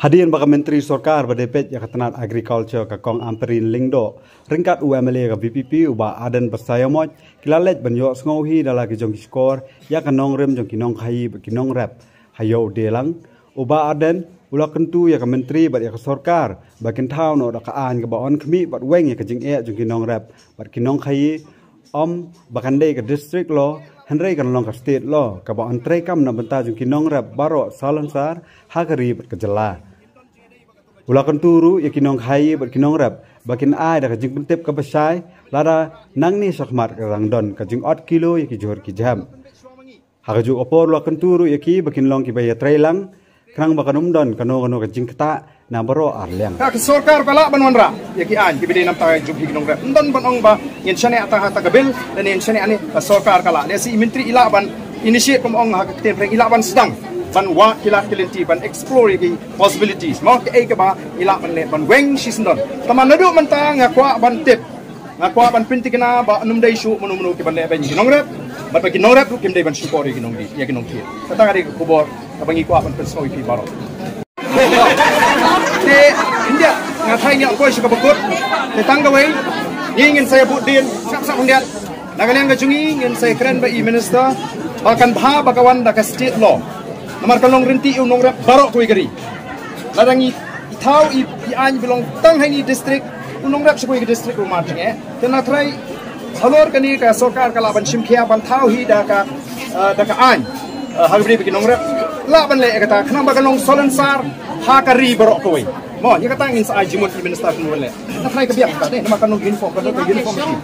Hadian baka Menteri Sorkar badepet ya katanat agriculture ka kong amperin lingdo ringkat UMLA ka VPP uba adan pasayamot kilalet banyo sngohi dala ki jong skor ya kanong rem jong kinong khai kinong rap hayo delang uba adan ula kentu ya ka Menteri bad ya ka Sorkar bakin taw no da ka an ka baon khmi bad weng ya ka jing e jong kinong rap bad kinong khai bakande ka district lo Henry kan long ka state lo ka baon tre kam na benta jong kinong rap baro salansar hagari bad ka jela Ulakan turu ya kinong hai ber kinong rap bakin ai da kajing pentep ka basai lada nang ni sakmat ka rangdon kajing 8 kilo ya ki jor ki jam hagaju opor ulakan turu ya ki bakin long ki baya trailang krang bakan umdon kano kajing kata na baro arleng ka Sorkar kala banwanra ya ki an ki bidai nam ta jub kinong rap ndon banong ba yen chane ata ta gabil dan yen chane ani Sorkar kala le si menteri ilaban initiate pemong ha ka tem ilaban sedang ban wa kilat kilinti ban explore the possibilities mo ke ka ba ila ban le ban weng sisndon taman nadu man ta ngakwa ban tip ngakwa ban pinti kana ba num dai shu munu ke ban le ban ginong rep ban bagi ginong rep kim dai ban support ginong di ya ginong ti kata ngari kubor ka bangi kwa ban pensoi pi baro te india ngathai nya ko shi ka bakut te tangga wei ngin saya bu din sak sak hundiat nagaleng ga jungi ngin saya keren ba minister akan bha bagawan da ka state law Namar kalong rinti yung nong rap barok ko igari. Ladangi itaw ian bilong tang hani district unong rap sa ko district rumah ting Tena try halor kani ka Sorkar kalaban simkhia ban taw hi da ka an. Hagri bikin nong rap laban le kata kenapa kalong Solansar hakari barok ko oi. Mo ya kata ngin sa ajimon i minister kun wala. Na try ka biak ka de namar kalong uniform ka uniform.